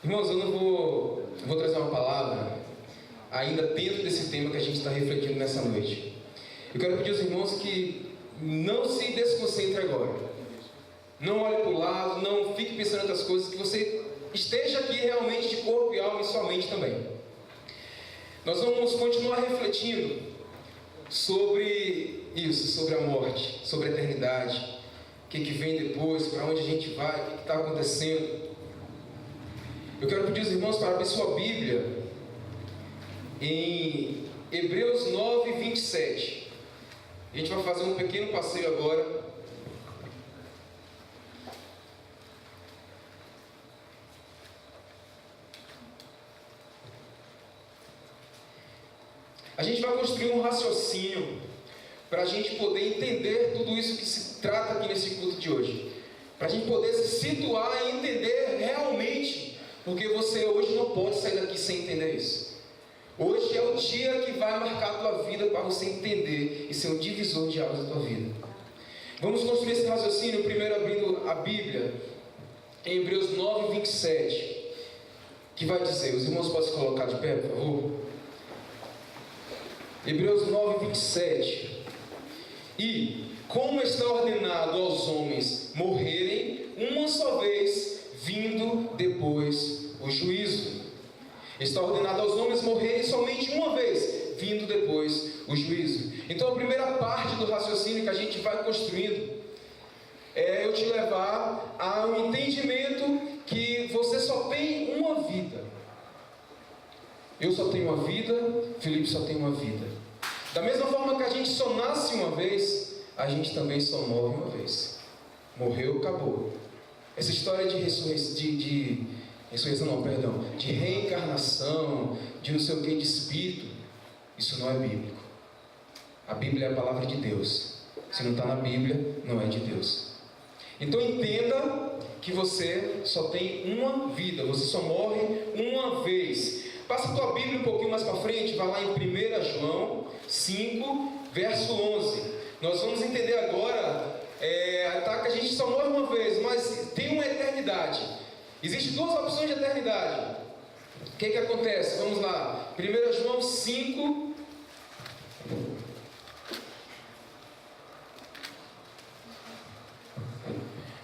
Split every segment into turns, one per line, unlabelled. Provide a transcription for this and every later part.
Irmãos, eu vou trazer uma palavra ainda dentro desse tema que a gente está refletindo nessa noite. Eu quero pedir aos irmãos que não se desconcentrem agora. Não olhe para o lado, não fique pensando em outras coisas, que você esteja aqui realmente de corpo e alma e sua mente também. Nós vamos continuar refletindo sobre isso, sobre a morte, sobre a eternidade, o que vem depois, para onde a gente vai, o que está acontecendo. Eu quero pedir aos irmãos para abrir sua Bíblia em Hebreus 9, 27. A gente vai fazer um pequeno passeio agora. A gente vai construir um raciocínio para a gente poder entender tudo isso que se trata aqui nesse culto de hoje. Para a gente poder se situar e entender realmente, porque você hoje não pode sair daqui sem entender isso. Hoje é o dia que vai marcar a tua vida para você entender e ser um divisor de águas da tua vida. Vamos construir esse raciocínio primeiro abrindo a Bíblia em Hebreus 9, 27, que vai dizer, os irmãos podem se colocar de pé, por favor? Hebreus 9, 27. E como está ordenado aos homens morrerem uma só vez, vindo depois o juízo. Está ordenado aos homens morrerem somente uma vez, vindo depois o juízo. Então a primeira parte do raciocínio que a gente vai construindo é eu te levar ao entendimento que você só tem uma vida. Eu só tenho uma vida, Felipe só tem uma vida. Da mesma forma que a gente só nasce uma vez, a gente também só morre uma vez. Morreu, acabou. Essa história de de reencarnação, de não sei o que, de espírito, isso não é bíblico. A Bíblia é a palavra de Deus. Se não está na Bíblia, não é de Deus. Então entenda que você só tem uma vida, você só morre uma vez. Passa a tua Bíblia um pouquinho mais para frente, vai lá em 1 João 5, verso 11. Nós vamos entender agora que a gente só morre uma vez, mas tem uma eternidade. Existem duas opções de eternidade. O que acontece? Vamos lá. 1 João 5.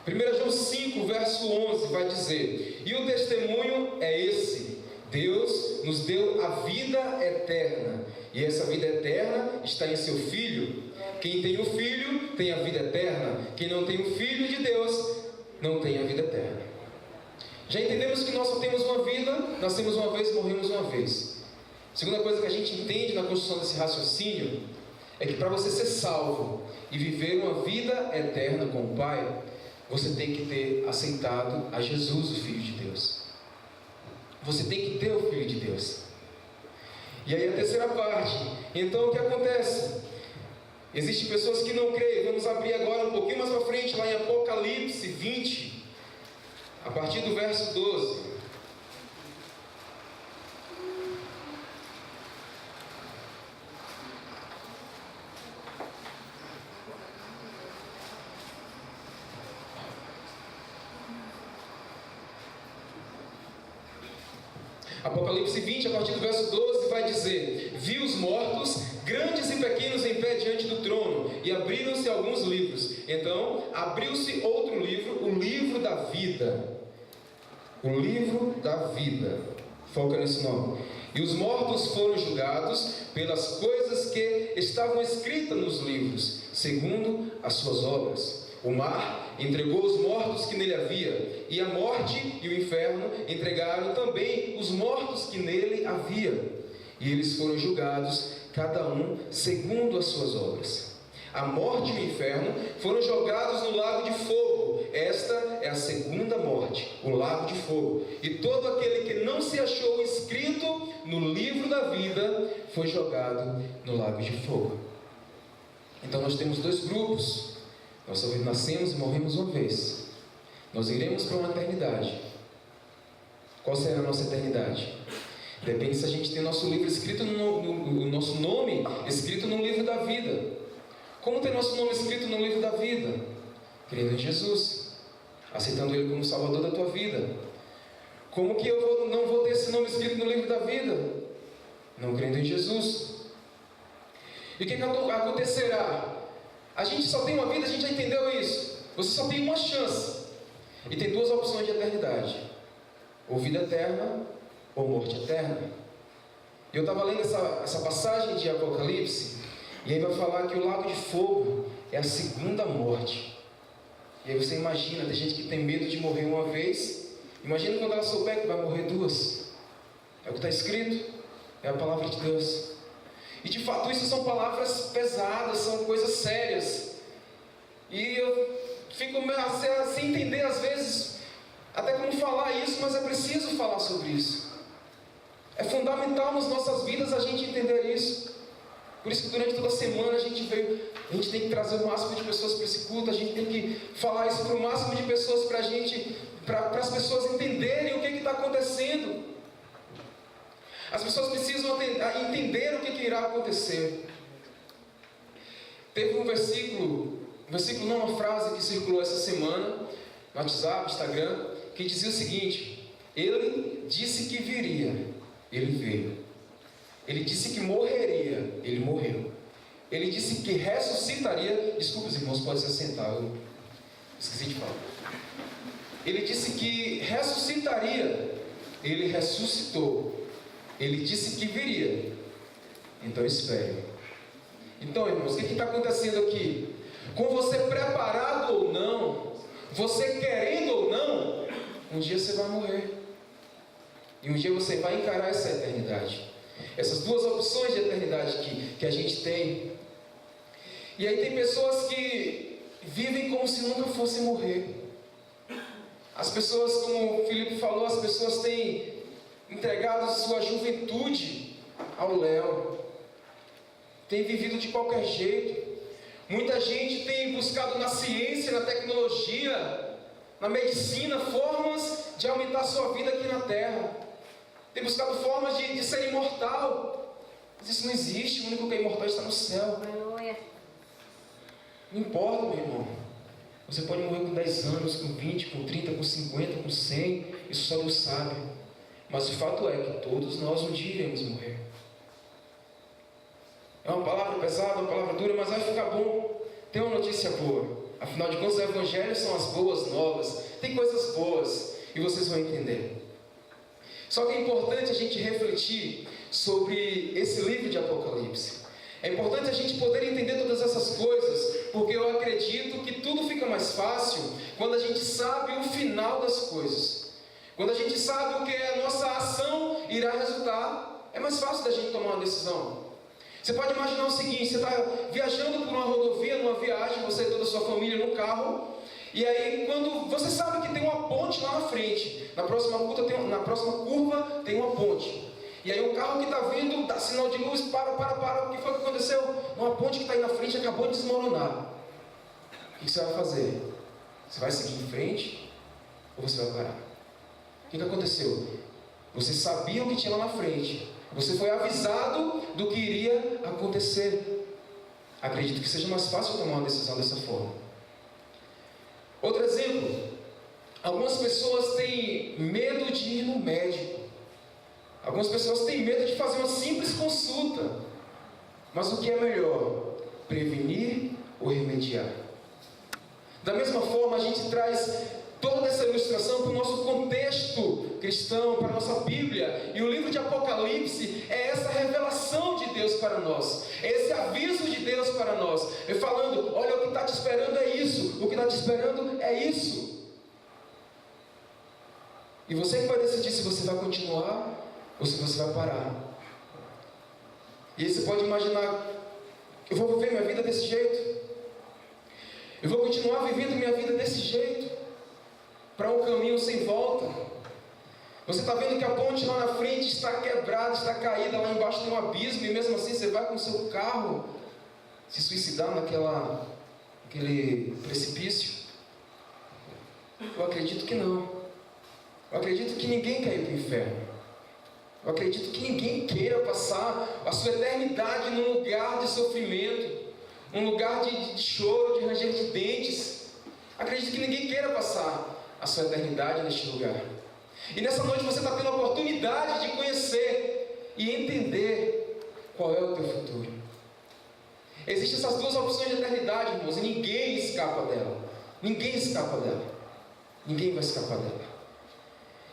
João 5, verso 11 vai dizer: e o testemunho é esse: Deus nos deu a vida eterna, e essa vida eterna está em seu Filho. Quem tem o Filho tem a vida eterna. Quem não tem o Filho de Deus não tem a vida eterna. Já entendemos que nós só temos uma vida, nascemos uma vez, morremos uma vez. Segunda coisa que a gente entende na construção desse raciocínio é que para você ser salvo e viver uma vida eterna com o Pai, você tem que ter aceitado a Jesus, o Filho de Deus. Você tem que ter o Filho de Deus. E aí a terceira parte. Então o que acontece? Existem pessoas que não creem. Vamos abrir agora um pouquinho mais para frente, lá em Apocalipse 20, a partir do verso 12. Apocalipse 20, a partir do verso 12, vai dizer: vi os mortos, grandes e pequenos, em pé diante do trono, e abriram-se alguns livros. Então abriu-se outro livro, o livro da vida. O livro da vida. Foca nesse nome. E os mortos foram julgados pelas coisas que estavam escritas nos livros, segundo as suas obras. O mar entregou os mortos que nele havia, e a morte e o inferno entregaram também os mortos que nele havia. E eles foram julgados, cada um segundo as suas obras. A morte e o inferno foram jogados no lago de fogo. Esta é a segunda morte, o lago de fogo. E todo aquele que não se achou escrito no livro da vida foi jogado no lago de fogo. Então nós temos dois grupos. Nós nascemos e morremos uma vez. Nós iremos para uma eternidade. Qual será a nossa eternidade? Depende se a gente tem nosso livro escrito o nosso nome escrito no livro da vida. Como tem nosso nome escrito no livro da vida? Crendo em Jesus, aceitando Ele como Salvador da tua vida. Como que não vou ter esse nome escrito no livro da vida? Não crendo em Jesus. E o que acontecerá? A gente só tem uma vida, a gente já entendeu isso. Você só tem uma chance. E tem duas opções de eternidade: ou vida eterna, ou morte eterna. Eu estava lendo essa passagem de Apocalipse, e aí vai falar que o lago de fogo é a segunda morte. E aí você imagina, tem gente que tem medo de morrer uma vez. Imagina quando ela souber que vai morrer duas. É o que está escrito, é a palavra de Deus. E de fato isso são palavras pesadas, são coisas sérias. E eu fico sem entender às vezes até como falar isso, mas é preciso falar sobre isso. É fundamental nas nossas vidas a gente entender isso. Por isso que durante toda a semana a gente tem que trazer o máximo de pessoas para esse culto, a gente tem que falar isso para o máximo de pessoas para as pessoas entenderem o que está acontecendo. As pessoas precisam entender o que irá acontecer. Teve um versículo não, uma frase que circulou essa semana no WhatsApp, Instagram, que dizia o seguinte: ele disse que viria, ele veio. Ele disse que morreria, ele morreu. Ele disse que ressuscitaria. Desculpa, os irmãos, podem se assentar, eu esqueci de falar. Ele disse que ressuscitaria, ele ressuscitou. Ele disse que viria, então espere. Então, irmãos, o que está acontecendo aqui? Com você preparado ou não, você querendo ou não, um dia você vai morrer. E um dia você vai encarar essa eternidade. Essas duas opções de eternidade que a gente tem. E aí tem pessoas que vivem como se nunca fossem morrer. As pessoas, como o Filipe falou, as pessoas têm entregado sua juventude ao léu. Tem vivido de qualquer jeito. Muita gente tem buscado na ciência, na tecnologia, na medicina, formas de aumentar sua vida aqui na terra. Tem buscado formas de ser imortal. Mas isso não existe. O único que é imortal está no céu.
Aleluia.
Não importa, meu irmão. Você pode morrer com 10 anos, com 20, com 30, com 50, com 100. Isso só Deus sabe. Mas o fato é que todos nós um dia iremos morrer. É uma palavra pesada, uma palavra dura, mas vai ficar bom. Tem uma notícia boa. Afinal de contas, o Evangelho são as boas novas. Tem coisas boas. E vocês vão entender. Só que é importante a gente refletir sobre esse livro de Apocalipse. É importante a gente poder entender todas essas coisas, porque eu acredito que tudo fica mais fácil quando a gente sabe o final das coisas. Quando a gente sabe o que a nossa ação irá resultar, é mais fácil da gente tomar uma decisão. Você pode imaginar o seguinte: você está viajando por uma rodovia, numa viagem, você e toda a sua família no carro, e aí quando você sabe que tem uma ponte lá na frente, na próxima curva tem uma ponte. E aí o carro que está vindo, dá sinal de luz, para, o que foi que aconteceu? Uma ponte que está aí na frente acabou de desmoronar. O que você vai fazer? Você vai seguir em frente ou você vai parar? O que aconteceu? Você sabia o que tinha lá na frente. Você foi avisado do que iria acontecer. Acredito que seja mais fácil tomar uma decisão dessa forma. Outro exemplo. Algumas pessoas têm medo de ir no médico. Algumas pessoas têm medo de fazer uma simples consulta. Mas o que é melhor? Prevenir ou remediar? Da mesma forma, a gente traz toda essa ilustração para o nosso contexto cristão, para a nossa Bíblia. E o livro de Apocalipse é essa revelação de Deus para nós. É esse aviso de Deus para nós. Falando, olha, o que está te esperando é isso. O que está te esperando é isso. E você que vai decidir se você vai continuar ou se você vai parar. E aí você pode imaginar: eu vou viver minha vida desse jeito? Eu vou continuar vivendo minha vida desse jeito? Para um caminho sem volta? Você está vendo que a ponte lá na frente está quebrada, está caída, lá embaixo tem um abismo, e mesmo assim você vai com o seu carro se suicidar naquele precipício? Eu acredito que não. Eu acredito que ninguém caiu para o inferno. Eu acredito que ninguém queira passar a sua eternidade num lugar de sofrimento, num lugar de choro, de ranger de dentes. Acredito que ninguém queira passar a sua eternidade neste lugar. E nessa noite você está tendo a oportunidade de conhecer e entender qual é o teu futuro. Existem essas duas opções de eternidade, irmãos, e ninguém escapa dela. Ninguém escapa dela. Ninguém vai escapar dela.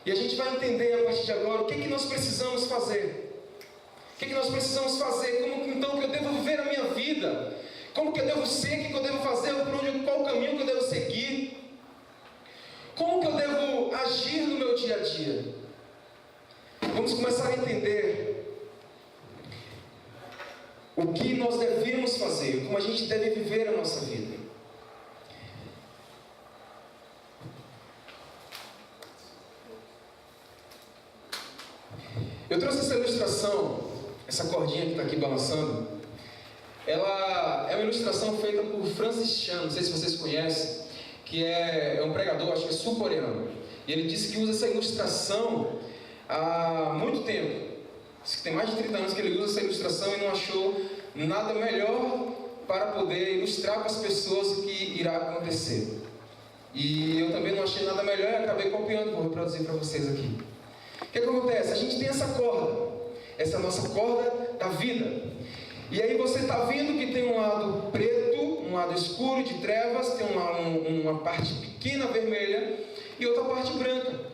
E a gente vai entender a partir de agora o que nós precisamos fazer. O que nós precisamos fazer? Como então que eu devo viver a minha vida? Como que eu devo ser? O que eu devo fazer? Qual o caminho que eu devo seguir? Como que eu devo agir no meu dia a dia? Vamos começar a entender o que nós devemos fazer, como a gente deve viver a nossa vida. Eu trouxe essa ilustração, essa cordinha que está aqui balançando. Ela é uma ilustração feita por Francis Chan, não sei se vocês conhecem, que é um pregador, acho que é sul-coreano. E ele disse que usa essa ilustração há muito tempo. Diz que tem mais de 30 anos que ele usa essa ilustração e não achou nada melhor para poder ilustrar para as pessoas o que irá acontecer. E eu também não achei nada melhor e acabei copiando, vou reproduzir para vocês aqui. O que acontece? A gente tem essa corda, essa nossa corda da vida. E aí você está vendo que tem um lado preto, um lado escuro de trevas, tem uma parte pequena vermelha e outra parte branca.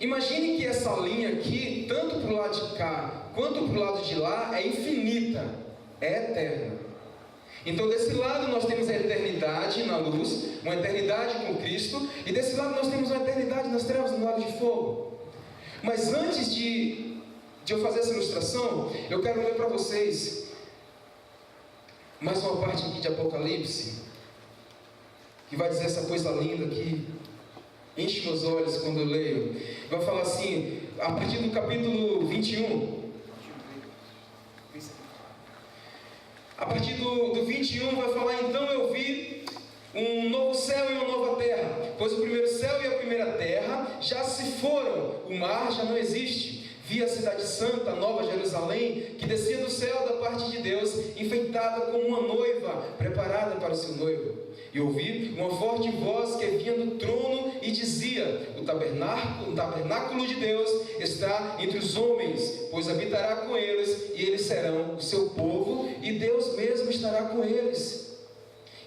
Imagine que essa linha aqui, tanto para o lado de cá quanto para o lado de lá, é infinita, é eterna. Então desse lado nós temos a eternidade na luz, uma eternidade com Cristo, e desse lado nós temos uma eternidade nas trevas, no lago de fogo. Mas antes de eu fazer essa ilustração, eu quero ler para vocês mais uma parte aqui de Apocalipse, que vai dizer essa coisa linda que enche meus olhos quando eu leio. Vai falar assim, a partir do capítulo 21. A partir do 21 vai falar: então eu vi um novo céu e uma nova terra, pois o primeiro céu e a primeira terra já se foram, o mar já não existe. Vi a cidade santa, a Nova Jerusalém, que descia do céu da parte de Deus, enfeitada como uma noiva, preparada para o seu noivo. E ouvi uma forte voz que vinha do trono e dizia: o tabernáculo de Deus está entre os homens, pois habitará com eles, e eles serão o seu povo, e Deus mesmo estará com eles.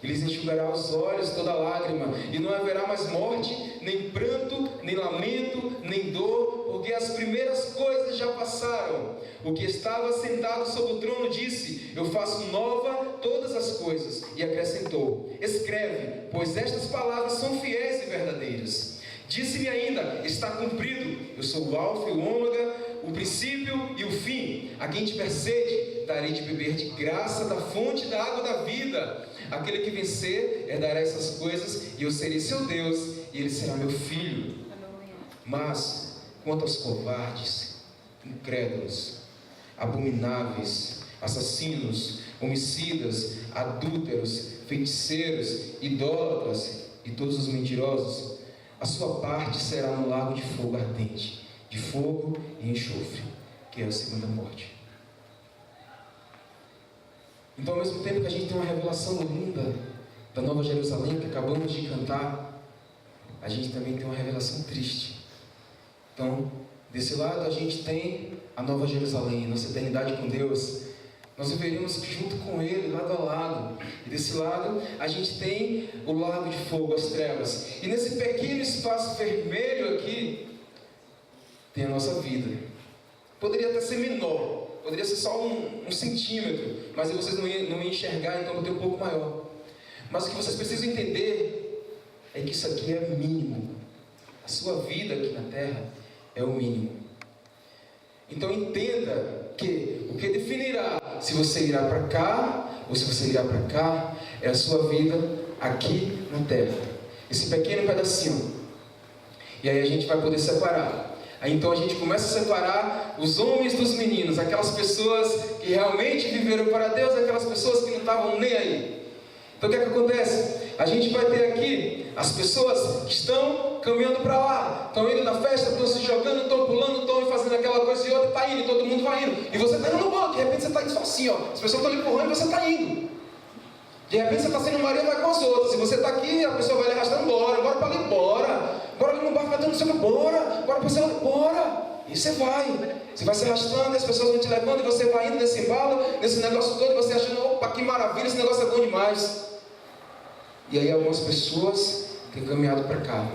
Ele lhes enxugará os olhos toda lágrima, e não haverá mais morte, nem pranto, nem lamento, nem dor, porque as primeiras coisas já passaram. O que estava sentado sobre o trono disse: eu faço nova todas as coisas. E acrescentou: escreve, pois estas palavras são fiéis e verdadeiras. Disse-me ainda: está cumprido. Eu sou o Alfa e o Ômega, o princípio e o fim. A quem tiver sede, darei de beber de graça da fonte da água da vida. Aquele que vencer herdará essas coisas, e eu serei seu Deus, e ele será meu filho. Mas quanto aos covardes, incrédulos, abomináveis, assassinos, homicidas, adúlteros, feiticeiros, idólatras e todos os mentirosos, a sua parte será no lago de fogo ardente, de fogo e enxofre, que é a segunda morte. Então, ao mesmo tempo que a gente tem uma revelação linda da Nova Jerusalém, que acabamos de cantar, a gente também tem uma revelação triste. Então, desse lado a gente tem a Nova Jerusalém, nossa eternidade com Deus. Nós viveríamos junto com Ele, lado a lado. E desse lado a gente tem o lago de fogo, as trevas. E nesse pequeno espaço vermelho aqui, tem a nossa vida. Poderia até ser menor, poderia ser só um centímetro, mas aí vocês não iam enxergar, então vai ter um pouco maior. Mas o que vocês precisam entender é que isso aqui é mínimo. A sua vida aqui na terra é o mínimo. Então entenda que o que definirá se você irá para cá ou se você irá para cá é a sua vida aqui na terra. Esse pequeno pedacinho. E aí a gente vai poder separar. Aí então a gente começa a separar os homens dos meninos, aquelas pessoas que realmente viveram para Deus, aquelas pessoas que não estavam nem aí. Então o que é que acontece? A gente vai ter aqui as pessoas que estão caminhando para lá, estão indo na festa, estão se jogando, estão pulando, estão fazendo aquela coisa e outra, está indo, e todo mundo vai indo. E você está indo no banco, de repente você está indo só assim, ó. As pessoas estão lhe empurrando e você está indo. De repente você está sendo Maria, vai com as outras. E você está aqui, a pessoa vai lhe arrastando, bora para ali, bora ali no barco, vai dando sempre, bora para o céu, bora. E você vai se arrastando, as pessoas vão te levando, e você vai indo nesse embalo, nesse negócio todo, e você achando, opa, que maravilha, esse negócio é bom demais. E aí algumas pessoas têm caminhado para cá.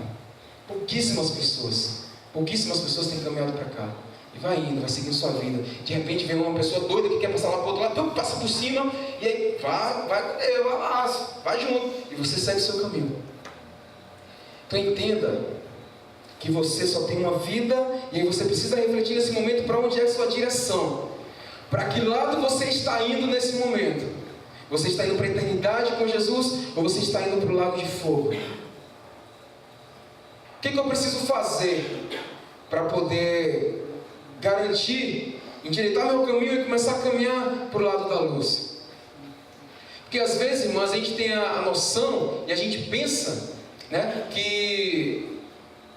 Pouquíssimas pessoas têm caminhado para cá. E vai indo, vai seguindo sua vida. De repente vem uma pessoa doida que quer passar lá para o outro lado, passa por cima, e aí vai junto. E você segue o seu caminho. Então entenda que você só tem uma vida, e aí você precisa refletir nesse momento para onde é a sua direção. Para que lado você está indo nesse momento? Você está indo para a eternidade com Jesus, ou você está indo para o lago de fogo? O que eu preciso fazer para poder garantir, endireitar meu caminho e começar a caminhar para o lado da luz? Porque às vezes, irmãos, a gente tem a noção e a gente pensa, né, que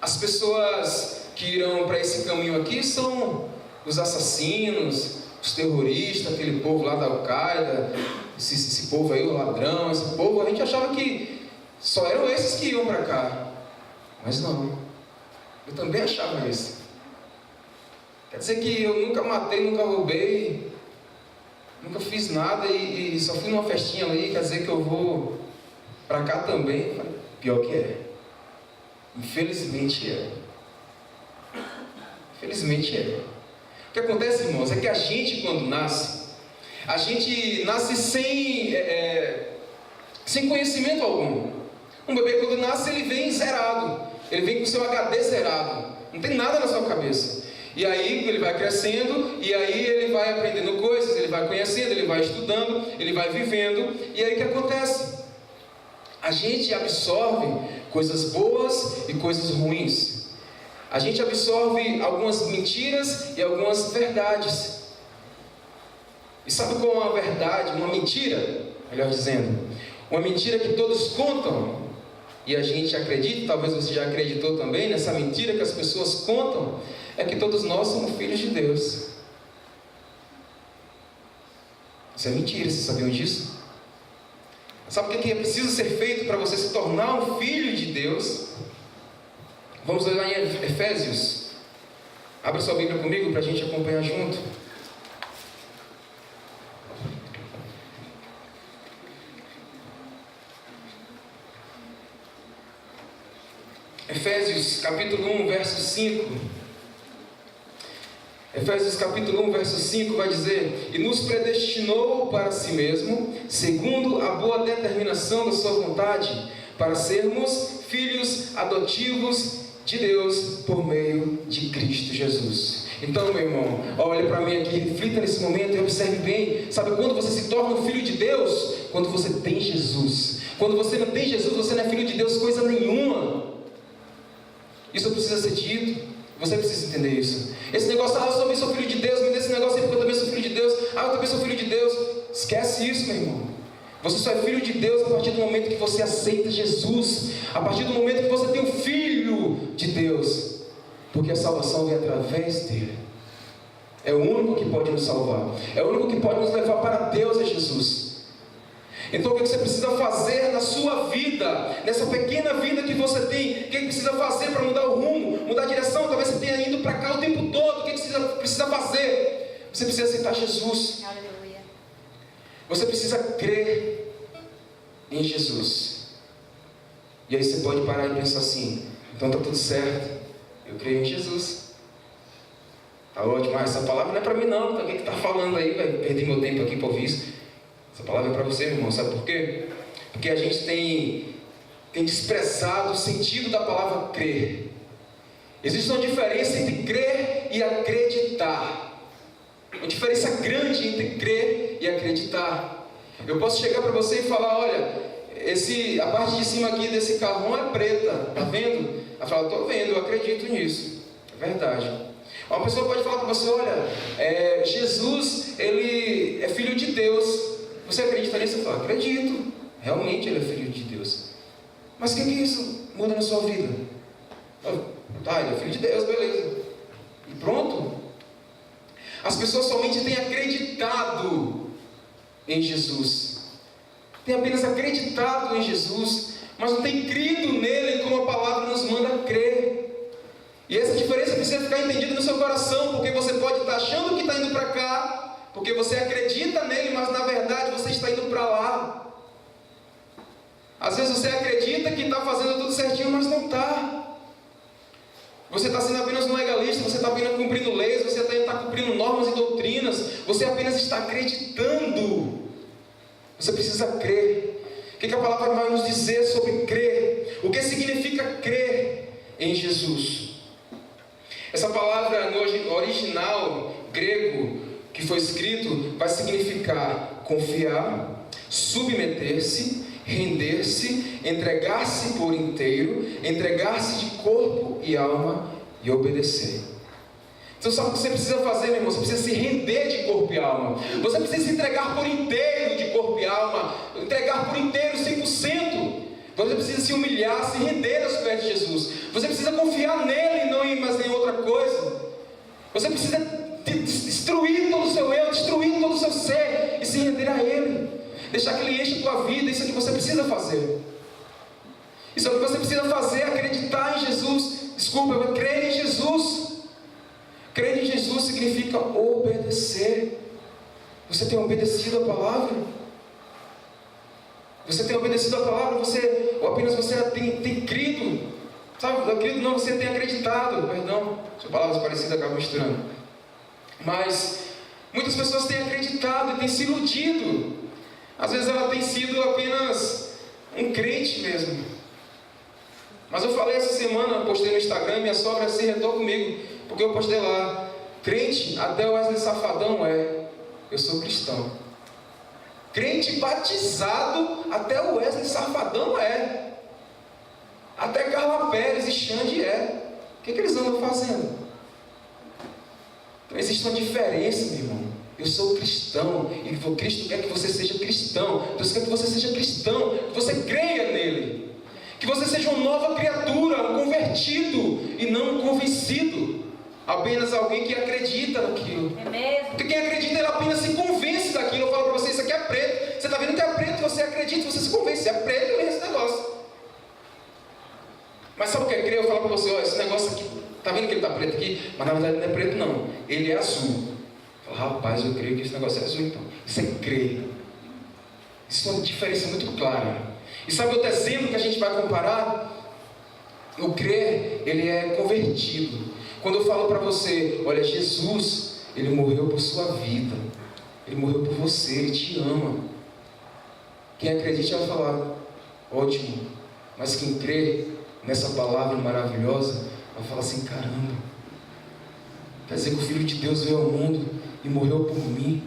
as pessoas que irão para esse caminho aqui são os assassinos, os terroristas, aquele povo lá da Al-Qaeda, esse povo aí, o ladrão, esse povo. A gente achava que só eram esses que iam para cá. Mas não, eu também achava isso. Quer dizer que eu nunca matei, nunca roubei, nunca fiz nada e só fui numa festinha ali, quer dizer que eu vou para cá também? Pior que é. Infelizmente é. Infelizmente é. O que acontece, irmãos, é que a gente, quando nasce, a gente nasce sem conhecimento algum. Um bebê, quando nasce, ele vem zerado. Ele vem com o seu HD zerado. Não tem nada na sua cabeça. E aí ele vai crescendo, e aí ele vai aprendendo coisas, ele vai conhecendo, ele vai estudando, ele vai vivendo. E aí o que acontece? A gente absorve coisas boas e coisas ruins. A gente absorve algumas mentiras e algumas verdades. E sabe qual é uma verdade? Uma mentira, melhor dizendo. Uma mentira que todos contam. E a gente acredita, talvez você já acreditou também, nessa mentira que as pessoas contam, é que todos nós somos filhos de Deus. Isso é mentira, vocês sabiam disso? Sabe o que é preciso ser feito para você se tornar um filho de Deus? Vamos ler lá em Efésios. Abra sua Bíblia comigo para a gente acompanhar junto. Efésios capítulo 1, verso 5. Efésios capítulo 1, verso 5 vai dizer: e nos predestinou para si mesmo, segundo a boa determinação da sua vontade, para sermos filhos adotivos de Deus por meio de Cristo Jesus. Então, meu irmão, olha para mim aqui, reflita nesse momento e observe bem. Sabe quando você se torna um filho de Deus? Quando você tem Jesus. Quando você não tem Jesus, você não é filho de Deus coisa nenhuma. Isso precisa ser dito. Você precisa entender isso. Esse negócio, eu também sou filho de Deus, me dê esse negócio aí porque eu também sou filho de Deus. Eu também sou filho de Deus. Esquece isso, meu irmão. Você só é filho de Deus a partir do momento que você aceita Jesus. A partir do momento que você tem um filho de Deus. Porque a salvação vem através dele. É o único que pode nos salvar. É o único que pode nos levar para Deus, é Jesus. Então o que você precisa fazer na sua vida, nessa pequena vida que você tem? O que precisa fazer para mudar o rumo, mudar a direção? Talvez você tenha ido para cá o tempo todo. O que você precisa fazer? Você precisa aceitar Jesus.
Aleluia.
Você precisa crer em Jesus. E aí você pode parar e pensar assim: então está tudo certo, eu creio em Jesus. Tá ótimo, essa palavra não é para mim não. Então, o que está falando aí? Vai perder meu tempo aqui para ouvir isso. Essa palavra é para você, meu irmão. Sabe por quê? Porque a gente tem desprezado o sentido da palavra crer. Existe uma diferença entre crer e acreditar. Uma diferença grande entre crer e acreditar. Eu posso chegar para você e falar: olha, a parte de cima aqui desse carrão é preta, tá vendo? Ela fala: estou vendo, eu acredito nisso. É verdade. Uma pessoa pode falar para você: olha, Jesus, ele é filho de Deus. Você acredita nisso? Eu falo: acredito. Realmente ele é filho de Deus. Mas o que isso muda na sua vida? Tá, ele é filho de Deus, beleza. E pronto. As pessoas somente têm acreditado em Jesus. tem apenas acreditado em Jesus, mas não tem crido nele como a palavra nos manda crer. E essa diferença precisa ficar entendida no seu coração, porque você pode estar achando que está indo para cá, porque você acredita nele, mas na verdade você está indo para lá. Às vezes você acredita que está fazendo tudo certinho, mas não está. Você está sendo apenas um legalista, você está apenas cumprindo leis, você está cumprindo normas e doutrinas, você apenas está acreditando. Você precisa crer. O que a palavra vai nos dizer sobre crer? O que significa crer em Jesus? Essa palavra no original grego que foi escrito vai significar confiar, submeter-se, render-se, entregar-se por inteiro, entregar-se de corpo e alma e obedecer. Então sabe o que você precisa fazer, meu irmão? Você precisa se render de corpo e alma. Você precisa se entregar por inteiro de corpo e alma, entregar por inteiro 100%. Você precisa se humilhar, se render aos pés de Jesus. Você precisa confiar nele e não em mais nenhuma outra coisa. Você precisa destruir todo o seu eu, destruir todo o seu ser e se render a ele. Deixar que ele enche a tua vida. Isso é o que você precisa fazer. Isso é o que você precisa fazer, acreditar em Jesus. Desculpa, crer em Jesus. Crer em Jesus significa obedecer. Você tem obedecido a palavra? Você tem obedecido a palavra? Ou apenas você tem crido? Sabe, crido não, você tem acreditado. Perdão, são palavras parecidas, acabam misturando. Mas muitas pessoas têm acreditado e têm se iludido. Às vezes ela tem sido apenas um crente mesmo. Mas eu falei essa semana, postei no Instagram, minha sogra se retou comigo, porque eu postei lá: crente, até o Wesley Safadão eu sou cristão. Crente batizado, até o Wesley Safadão até Carla Pérez e Xande O que eles andam fazendo? Então existe uma diferença, meu irmão. Eu sou cristão, e Cristo quer que você seja cristão. Deus quer que você seja cristão, que você creia nele, que você seja uma nova criatura, um convertido e não um convencido, apenas alguém que acredita naquilo.
É mesmo?
Porque quem acredita, ele apenas se convence daquilo. Eu falo para você: isso aqui é preto, você está vendo que é preto, você acredita, você se convence, é preto mesmo esse negócio. Mas sabe o que é crer? Eu falo para você: ó, esse negócio aqui, está vendo que ele está preto aqui? Mas na verdade não é preto não, ele é azul. Eu falo: rapaz, eu creio que esse negócio é azul então. Isso é crer. Isso é uma diferença muito clara. E sabe outro exemplo que a gente vai comparar? O crer, ele é convertido. Quando eu falo para você: olha, Jesus, ele morreu por sua vida, ele morreu por você, ele te ama. Quem acredita vai falar: ótimo. Mas quem crê nessa palavra maravilhosa vai falar assim: caramba, quer dizer que o Filho de Deus veio ao mundo e morreu por mim?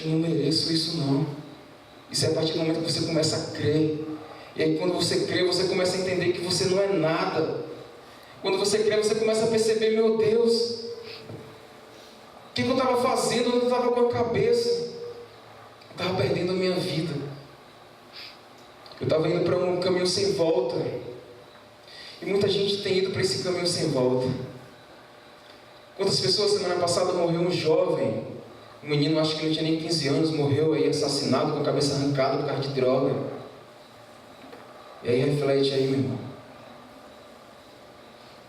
Eu não mereço isso não. Isso é a partir do momento que você começa a crer. E aí quando você crê, você começa a entender que você não é nada. Quando você crê, você começa a perceber: meu Deus, o que eu estava fazendo? Eu não estava com a cabeça, eu estava perdendo a minha vida, eu estava indo para um caminho sem volta. E muita gente tem ido para esse caminho sem volta. Quantas pessoas, semana passada morreu um jovem, um menino, acho que não tinha nem 15 anos, morreu aí assassinado, com a cabeça arrancada por causa de droga. E aí reflete aí, meu irmão: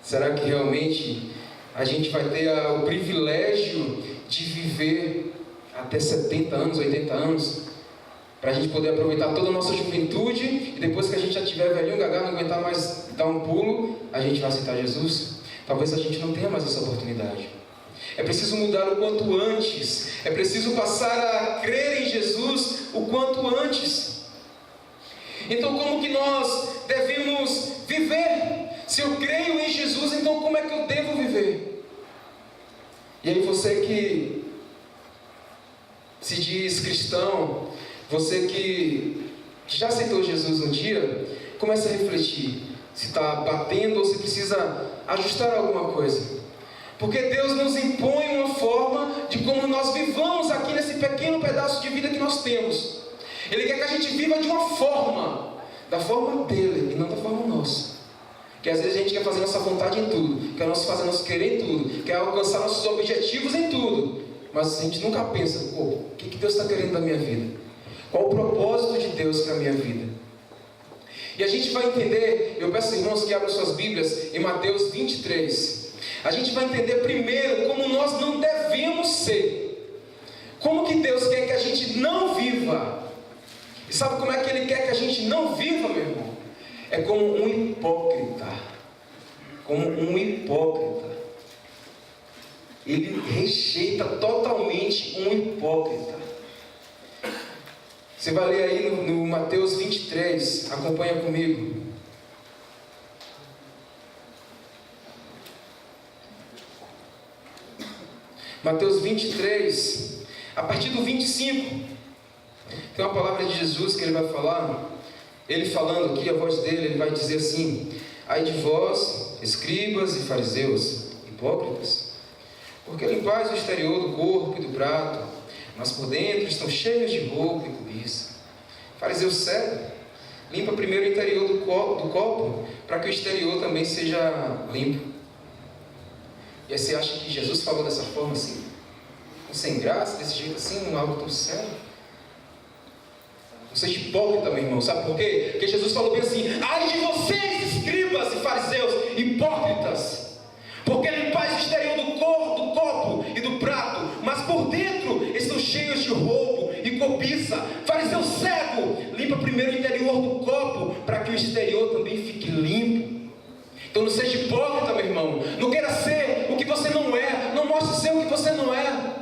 será que realmente a gente vai ter o privilégio de viver até 70 anos, 80 anos, para a gente poder aproveitar toda a nossa juventude, e depois que a gente já tiver velhinho, gagá, não aguentar mais dar um pulo, a gente vai aceitar Jesus? Talvez a gente não tenha mais essa oportunidade. É preciso mudar o quanto antes. É preciso passar a crer em Jesus o quanto antes. Então como que nós devemos viver? Se eu creio em Jesus, então como é que eu devo viver? E aí você que se diz cristão, você que já aceitou Jesus um dia, começa a refletir se está batendo ou se precisa ajustar alguma coisa. Porque Deus nos impõe uma forma de como nós vivamos aqui nesse pequeno pedaço de vida que nós temos. Ele quer que a gente viva de uma forma, da forma dele e não da forma nossa. Que às vezes a gente quer fazer nossa vontade em tudo, quer fazer nosso querer em tudo, quer alcançar nossos objetivos em tudo, mas a gente nunca pensa: o que Deus está querendo da minha vida? Qual o propósito de Deus para a minha vida? E a gente vai entender, eu peço irmãos que abram suas Bíblias em Mateus 23. A gente vai entender primeiro como nós não devemos ser. Como que Deus quer que a gente não viva. E sabe como é que Ele quer que a gente não viva, meu irmão? É como um hipócrita. Como um hipócrita. Ele rejeita totalmente um hipócrita. Você vai ler aí no Mateus 23, acompanha comigo. Mateus 23, a partir do 25, tem uma palavra de Jesus que ele vai falar. Ele falando aqui, a voz dele, ele vai dizer assim: ai de vós, escribas e fariseus, hipócritas, porque limpais o exterior do corpo e do prato, mas por dentro estão cheios de roubo e cobiça. Fariseu cego, limpa primeiro o interior do copo, para que o exterior também seja limpo. E aí você acha que Jesus falou dessa forma assim, sem graça, desse jeito assim, algo tão sério? Você é hipócrita, meu irmão, sabe por quê? Porque Jesus falou bem assim: ai de vocês, escribas e fariseus, hipócritas, porque limpais o exterior do copo e do prato, mas por dentro estão cheios de roubo e cobiça. Fariseu cego, limpa primeiro o interior do copo, para que o exterior também fique limpo. Então não seja hipócrita, meu irmão. Não queira ser o que você não é. Não mostre ser o que você não é.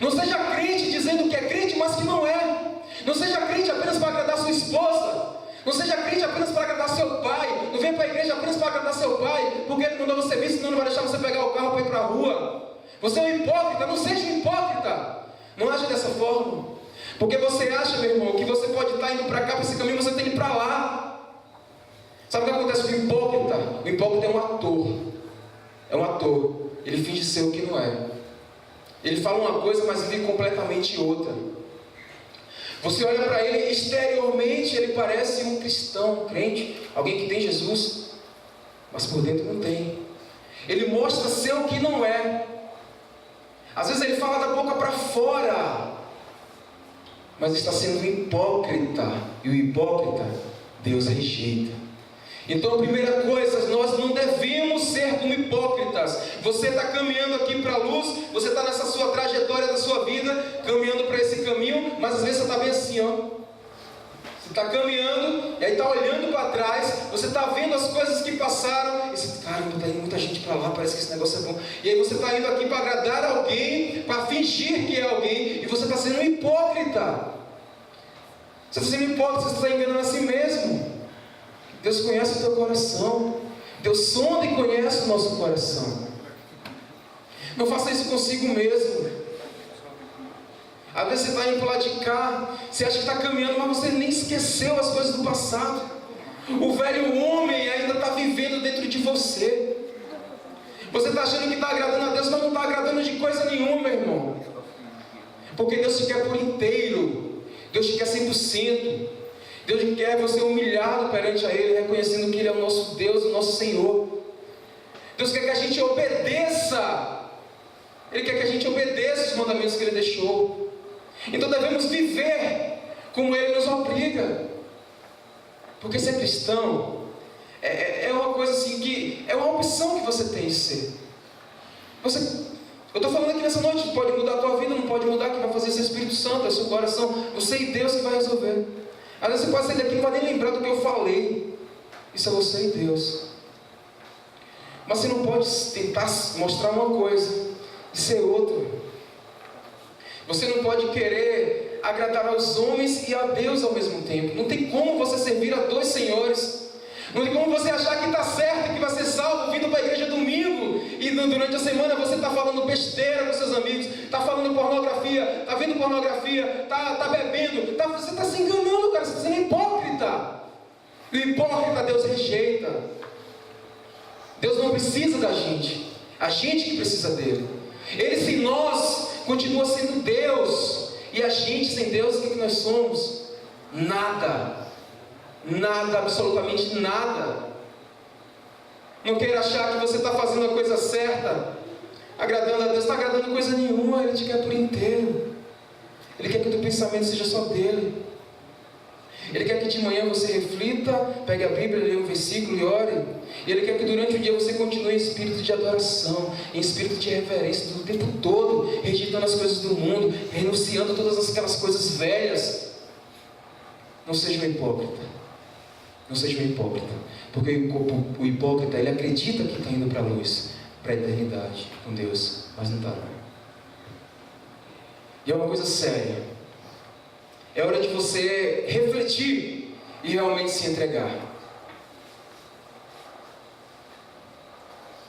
Não seja crente dizendo que é crente, mas que não é. Não seja crente apenas para agradar sua esposa. Não seja crente apenas para agradar seu pai. Não venha para a igreja apenas para agradar seu pai, porque ele mandou você vir, senão não vai deixar você pegar o carro para ir para a rua. Você é um hipócrita. Não seja um hipócrita. Não age dessa forma. Porque você acha, meu irmão, que você pode estar indo para cá, para esse caminho, você tem que ir para lá. Sabe o que acontece com o hipócrita? O hipócrita é um ator. É um ator. Ele finge ser o que não é. Ele fala uma coisa, mas vive completamente outra. Você olha para ele, exteriormente ele parece um cristão, um crente, alguém que tem Jesus, mas por dentro não tem. Ele mostra ser o que não é. Às vezes ele fala da boca para fora, mas está sendo um hipócrita. E o hipócrita, Deus rejeita. Então a primeira coisa, nós não devemos ser como hipócritas. Você está caminhando aqui para a luz, você está nessa sua trajetória da sua vida, caminhando para esse caminho, mas às vezes você está bem assim, ó. Você está caminhando, e aí está olhando para trás, você está vendo as coisas que passaram, e você, caramba, está indo muita gente para lá, parece que esse negócio é bom. E aí você está indo aqui para agradar alguém, para fingir que é alguém, e você está sendo um hipócrita. Você está sendo hipócrita, você está enganando a si mesmo. Deus conhece o teu coração. Deus sonda e conhece o nosso coração. Não faça isso consigo mesmo. Às vezes você está indo para lá de cá, você acha que está caminhando, mas você nem esqueceu as coisas do passado. O velho homem ainda está vivendo dentro de você. Você está achando que está agradando a Deus, mas não está agradando de coisa nenhuma, meu irmão. Porque Deus te quer por inteiro. Deus te quer 100%. Deus quer você humilhado perante a Ele, reconhecendo que Ele é o nosso Deus, o nosso Senhor. Deus quer que a gente obedeça. Ele quer que a gente obedeça os mandamentos que Ele deixou. Então devemos viver como Ele nos obriga. Porque ser cristão é uma coisa assim que é uma opção que você tem de ser. Eu estou falando aqui nessa noite, pode mudar a tua vida, não pode mudar, quem vai fazer esse Espírito Santo, é o seu coração. Você e Deus que vai resolver. Às vezes você pode sair daqui e não vai nem lembrar do que eu falei. Isso é você e Deus. Mas você não pode tentar mostrar uma coisa e ser outra. Você não pode querer agradar aos homens e a Deus ao mesmo tempo. Não tem como você servir a dois senhores. Não tem como você achar que está certo, que vai ser salvo vindo para a igreja domingo e durante a semana você está falando besteira com seus amigos, está falando pornografia, está vendo pornografia, está bebendo, você está se enganando, cara, você está sendo hipócrita. E o hipócrita Deus rejeita. Deus não precisa da gente, a gente que precisa dele. Ele sem nós continua sendo Deus, e a gente sem Deus, o que nós somos? Nada. Nada, absolutamente nada. Não queira achar que você está fazendo a coisa certa, agradando a Deus. Não está agradando coisa nenhuma. Ele te quer por inteiro. Ele quer que o teu pensamento seja só dele. Ele quer que de manhã você reflita, pegue a Bíblia, leia um versículo e ore. E Ele quer que durante o dia você continue em espírito de adoração, em espírito de reverência, o tempo todo, rejeitando as coisas do mundo, renunciando a todas aquelas coisas velhas. Não seja um hipócrita. Não seja um hipócrita. Porque o hipócrita, ele acredita que está indo para a luz, para a eternidade com Deus, mas não está não. E é uma coisa séria. É hora de você refletir e realmente se entregar.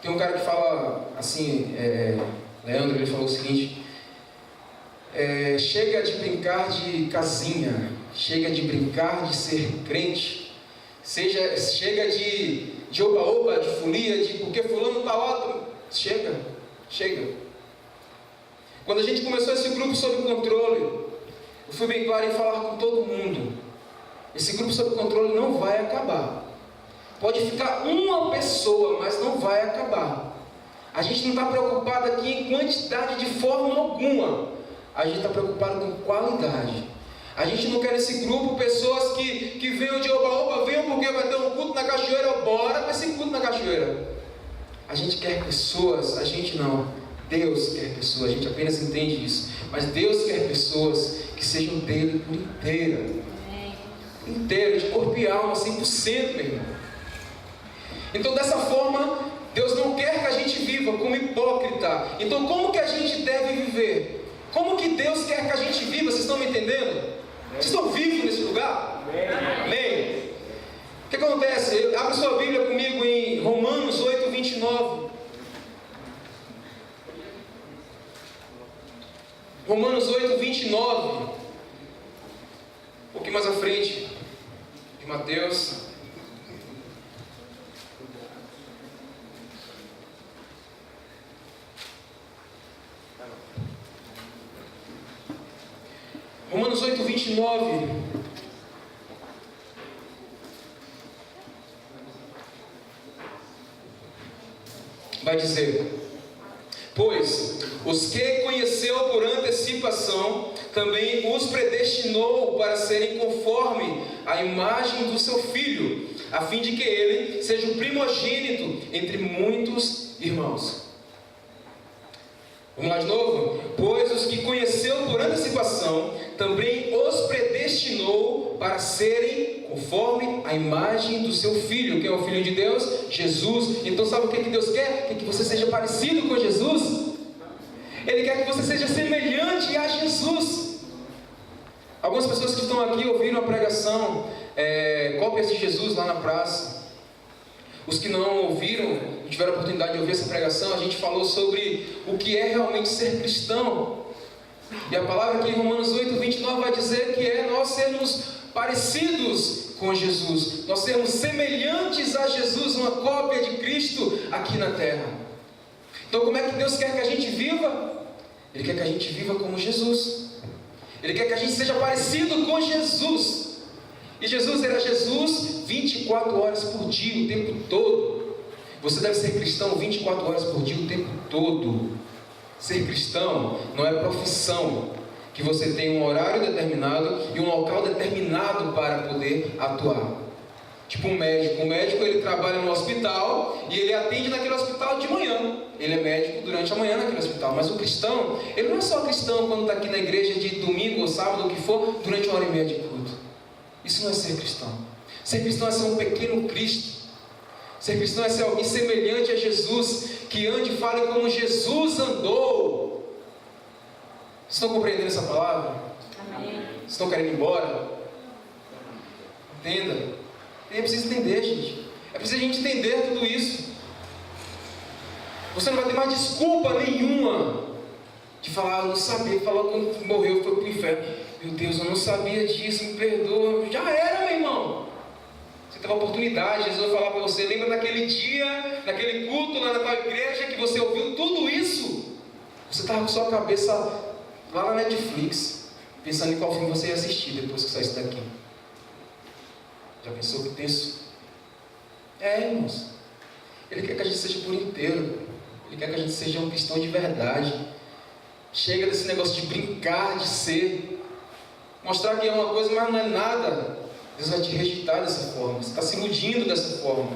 Tem um cara que fala assim, Leandro, ele falou o seguinte: chega de brincar de casinha, chega de brincar de ser crente, chega de oba-oba, de folia, de porque fulano está lá. Chega. Quando a gente começou esse grupo sob controle, eu fui bem claro em falar com todo mundo. Esse grupo sob controle não vai acabar. Pode ficar uma pessoa, mas não vai acabar. A gente não está preocupado aqui em quantidade de forma alguma. A gente está preocupado com qualidade. A gente não quer nesse grupo pessoas que venham de oba-oba, venham porque vai ter um culto na cachoeira, bora para esse culto na cachoeira. A gente quer pessoas, a gente não. Deus quer pessoas, a gente apenas entende isso. Mas Deus quer pessoas que sejam dele por inteira, de corpo e alma, 100%, meu irmão. Então, dessa forma, Deus não quer que a gente viva como hipócrita. Então, como que a gente deve viver? Como que Deus quer que a gente viva? Vocês estão me entendendo? Vocês estão vivos nesse lugar? Amém? O que acontece? Abre sua Bíblia comigo em Romanos 8, 29. Romanos 8, 29. Um pouquinho mais à frente de Mateus. Romanos 8, 29. Vai dizer: pois os que conheceu por antecipação, também os predestinou para serem conforme a imagem do seu Filho, a fim de que ele seja o primogênito entre muitos irmãos. Vamos lá de novo? Pois os que conheceu por antecipação, também os predestinou para serem conforme a imagem do seu Filho. Quem é o Filho de Deus? Jesus. Então sabe o que Deus quer? Quer que você seja parecido com Jesus. Ele quer que você seja semelhante a Jesus. Algumas pessoas que estão aqui ouviram a pregação, cópias de Jesus lá na praça. Os que não ouviram, tiveram a oportunidade de ouvir essa pregação, a gente falou sobre o que é realmente ser cristão. E a palavra aqui em Romanos 8, 29 vai dizer que é nós sermos parecidos com Jesus, nós sermos semelhantes a Jesus, uma cópia de Cristo aqui na terra. Então como é que Deus quer que a gente viva? Ele quer que a gente viva como Jesus. Ele quer que a gente seja parecido com Jesus. E Jesus era Jesus 24 horas por dia, o tempo todo. Você deve ser cristão 24 horas por dia, o tempo todo. Ser cristão não é profissão, que você tem um horário determinado e um local determinado para poder atuar. Tipo um médico. O médico, ele trabalha no hospital e ele atende naquele hospital de manhã. Ele é médico durante a manhã naquele hospital. Mas o cristão, ele não é só cristão quando está aqui na igreja de domingo ou sábado, o que for, durante 1h30 de culto. Isso não é ser cristão. Ser cristão é ser um pequeno Cristo. Ser cristão é ser alguém semelhante a Jesus, que ande e fale como Jesus andou. Vocês estão compreendendo essa palavra? Amém. Vocês estão querendo ir embora? Entenda. É preciso entender, gente. É preciso a gente entender tudo isso. Você não vai ter mais desculpa nenhuma de falar, eu não sabia, falou quando morreu, foi para o inferno. Meu Deus, eu não sabia disso, me perdoa. Já era, meu irmão. Você teve a oportunidade, Jesus vai falar para você. Lembra daquele dia, naquele culto lá na tua igreja, que você ouviu tudo isso? Você estava com sua cabeça lá na Netflix, pensando em qual filme você ia assistir depois que saísse daqui. Já pensou que tenso? Irmãos. Ele quer que a gente seja por inteiro. Ele quer que a gente seja um cristão de verdade. Chega desse negócio de brincar, de ser. Mostrar que é uma coisa, mas não é nada. Deus vai te rejeitar dessa forma. Você está se iludindo dessa forma.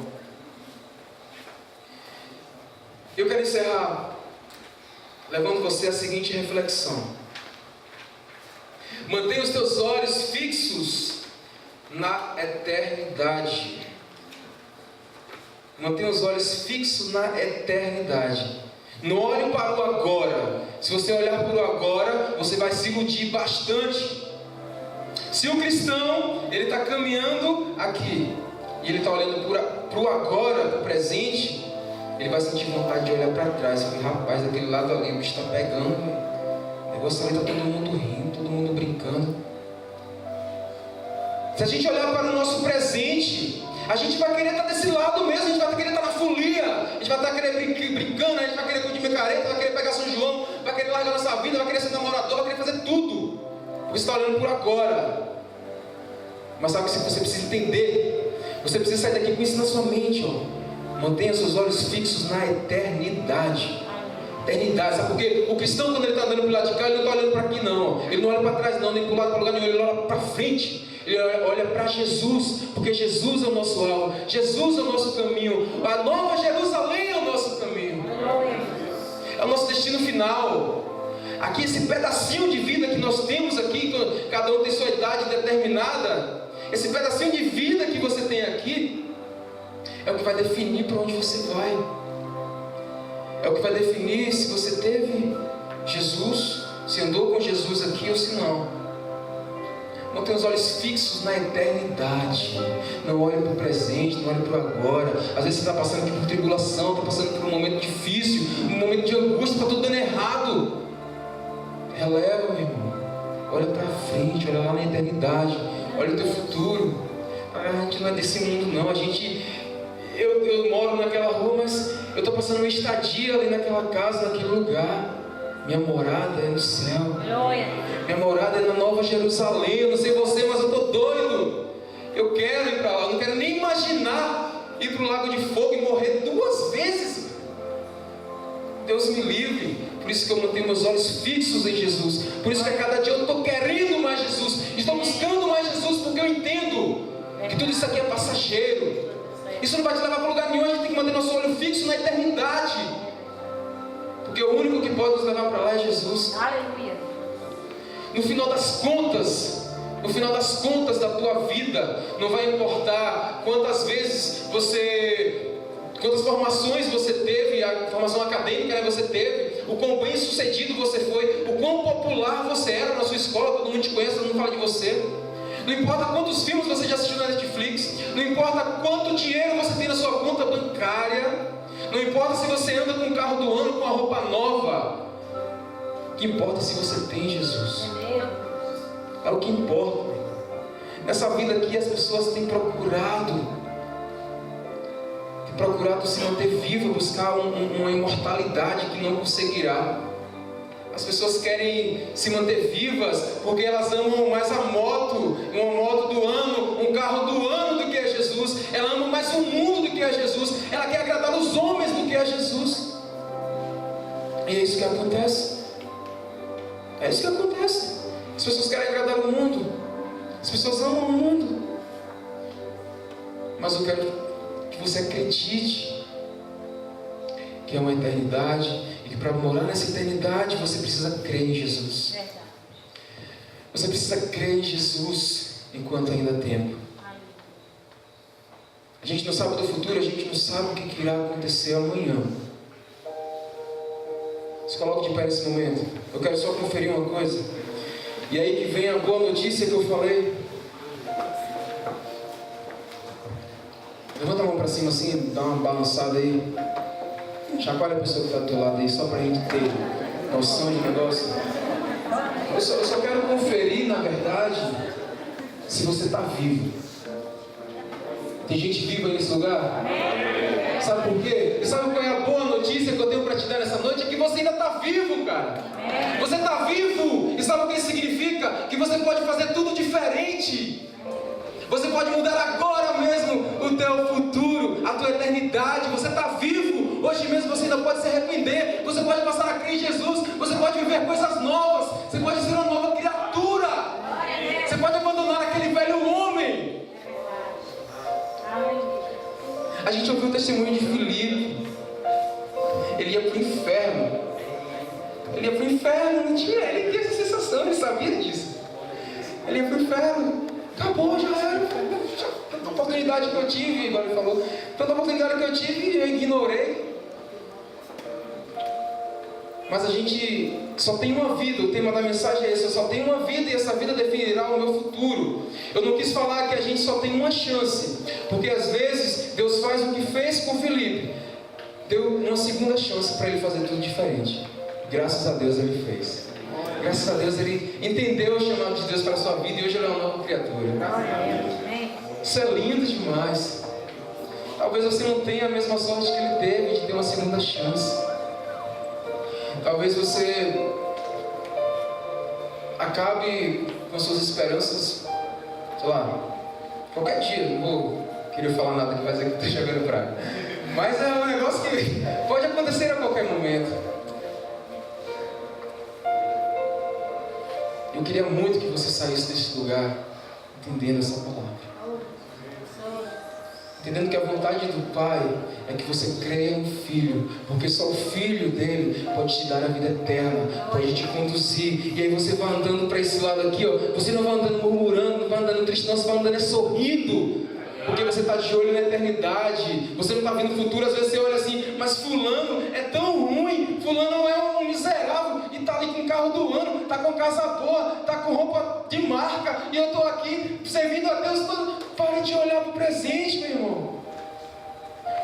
Eu quero encerrar levando você à seguinte reflexão. Mantenha os teus olhos fixos na eternidade. Mantenha os olhos fixos na eternidade. Não olhe para o agora. Se você olhar para o agora, você vai se iludir bastante. Se o cristão, ele está caminhando aqui, e ele está olhando para o agora, para o presente, ele vai sentir vontade de olhar para trás. E falar, rapaz, daquele lado ali, o bicho está pegando. O negócio ali está todo mundo rindo, todo mundo brincando. Se a gente olhar para o nosso presente, a gente vai querer estar desse lado mesmo, a gente vai querer estar na folia, a gente vai estar querendo brincando, a gente vai querer curtir micareta, vai querer pegar São João, vai querer largar nossa vida, vai querer ser namorador, vai querer fazer tudo. Você está olhando por agora. Mas sabe o que você precisa entender? Você precisa sair daqui com isso na sua mente, ó. Mantenha seus olhos fixos na eternidade. Eternidade, sabe por quê? O cristão, quando ele está andando para o lado de cá, ele não está olhando para aqui não. Ele não olha para trás não, nem para o lado, para lugar nenhum, ele olha para frente. Ele olha para Jesus, porque Jesus é o nosso alvo, Jesus é o nosso caminho, a nova Jerusalém é o nosso caminho, é o nosso destino final. Aqui esse pedacinho de vida que nós temos aqui, cada um tem sua idade determinada, esse pedacinho de vida que você tem aqui, é o que vai definir para onde você vai, é o que vai definir se você teve Jesus, se andou com Jesus aqui ou se não. Mantenha os olhos fixos na eternidade. Não olhe para o presente, não olhe para o agora. Às vezes você está passando por tribulação, está passando por um momento difícil, um momento de angústia, está tudo dando errado. Releva, meu irmão. Olha para frente, olha lá na eternidade. Olha o teu futuro. A gente não é desse mundo não. Eu moro naquela rua, mas eu estou passando uma estadia ali naquela casa, naquele lugar. Minha morada é no céu. Minha morada é na Nova Jerusalém. Eu não sei você, mas eu estou doido. Eu quero ir para lá. Eu não quero nem imaginar ir para o lago de fogo e morrer 2 vezes. Deus me livre. Por isso que eu mantenho meus olhos fixos em Jesus. Por isso que a cada dia eu estou querendo mais Jesus. Estou buscando mais Jesus, porque eu entendo que tudo isso aqui é passageiro. Isso não vai te levar para lugar nenhum. A gente tem que manter nosso olho fixo na eternidade. Porque o único que pode nos levar para lá é Jesus.
Aleluia.
No final das contas da tua vida, não vai importar quantas formações você teve, a formação acadêmica você teve, o quão bem sucedido você foi, o quão popular você era na sua escola, todo mundo te conhece, todo mundo fala de você. Não importa quantos filmes você já assistiu na Netflix, não importa quanto dinheiro você tem na sua conta bancária, não importa se você anda com o carro do ano, com a roupa nova. O que importa é se você tem Jesus. É o que importa. Nessa vida aqui as pessoas têm procurado se manter vivo, buscar uma imortalidade que não conseguirá. As pessoas querem se manter vivas porque elas amam mais a moto, uma moto do ano, um carro do ano do que a Jesus. Ela ama mais o mundo do que a Jesus. Ela quer agradar os homens do que a Jesus. E é isso que acontece. É isso que acontece. As pessoas querem agradar o mundo. As pessoas amam o mundo. Mas eu quero que você acredite que é uma eternidade. E para morar nessa eternidade, você precisa crer em Jesus. Você precisa crer em Jesus enquanto ainda há tempo. A gente não sabe do futuro, a gente não sabe o que irá acontecer amanhã. Se coloque de pé nesse momento. Eu quero só conferir uma coisa. E aí que vem a boa notícia que eu falei. Levanta a mão para cima assim, dá uma balançada aí. Chacoalha a pessoa que está do teu lado aí, só para a gente ter noção de negócio. Eu só quero conferir, na verdade, se você está vivo. Tem gente viva nesse lugar? Sabe por quê? E sabe qual é a boa notícia que eu tenho para te dar nessa noite? É que você ainda está vivo, cara. Você está vivo. E sabe o que isso significa? Que você pode fazer tudo diferente. Você pode mudar agora mesmo o teu futuro, a tua eternidade. Você está vivo. Hoje mesmo você ainda pode se arrepender. Você pode passar a crer em Jesus. Você pode viver coisas novas. Você pode ser uma nova criatura. Você pode abandonar aquele velho homem inferno, não tinha, ele tinha essa sensação, ele sabia disso. Ele ia para o inferno, acabou, já era, tanta oportunidade que eu tive, igual ele falou, tanta oportunidade que eu tive e eu ignorei. Mas a gente só tem uma vida, o tema da mensagem é esse, eu só tenho uma vida e essa vida definirá o meu futuro. Eu não quis falar que a gente só tem uma chance, porque às vezes Deus faz o que fez com Filipe, deu uma segunda chance para ele fazer tudo diferente. Graças a Deus ele fez. Graças a Deus ele entendeu o chamado de Deus para a sua vida e hoje ele é uma nova criatura. Isso é lindo demais. Talvez você não tenha a mesma sorte que ele teve de ter uma segunda chance. Talvez você acabe com suas esperanças, sei lá, qualquer dia. Não vou querer falar nada que vai dizer que estou jogando praga. Mas é um negócio que pode acontecer a qualquer momento. Eu queria muito que você saísse desse lugar entendendo essa palavra. Entendendo que a vontade do Pai é que você creia no Filho, porque só o Filho dele pode te dar a vida eterna, pode te conduzir. E aí você vai andando para esse lado aqui, ó. Você não vai andando murmurando, não vai andando triste, não, você vai andando sorrindo, porque você está de olho na eternidade. Você não está vendo o futuro. Às vezes você olha assim, mas fulano é tão ruim, fulano é um miserável e está ali com o carro do ano, está com casa boa, está com roupa de marca, e eu estou aqui servindo a Deus todo. Pare de olhar para o presente, meu irmão.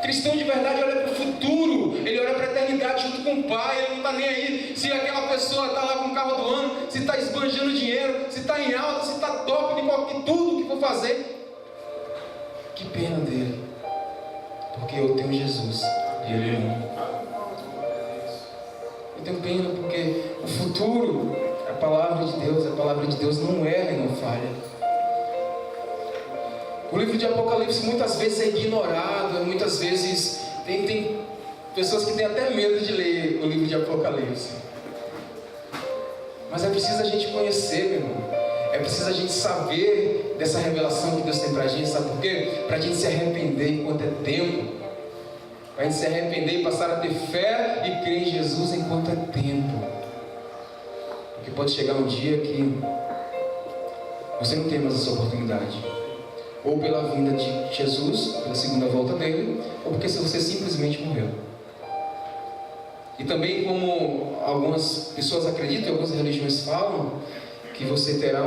Cristão de verdade olha para o futuro, ele olha para a eternidade junto com o Pai. Ele não está nem aí se aquela pessoa está lá com o carro do ano, se está esbanjando dinheiro, se está em alta, se está top de tudo que for fazer. Que pena dele, porque eu tenho Jesus e ele não. Eu tenho pena porque o futuro, a palavra de Deus não erra e não falha. O livro de Apocalipse muitas vezes é ignorado, muitas vezes tem pessoas que têm até medo de ler o livro de Apocalipse. Mas é preciso a gente conhecer, meu irmão. É preciso a gente saber dessa revelação que Deus tem pra gente, sabe por quê? Pra gente se arrepender enquanto é tempo. Pra gente se arrepender e passar a ter fé e crer em Jesus enquanto é tempo. Porque pode chegar um dia que você não tem mais essa oportunidade. Ou pela vinda de Jesus, pela segunda volta dele, ou porque você simplesmente morreu. E também, como algumas pessoas acreditam, e algumas religiões falam, que você terá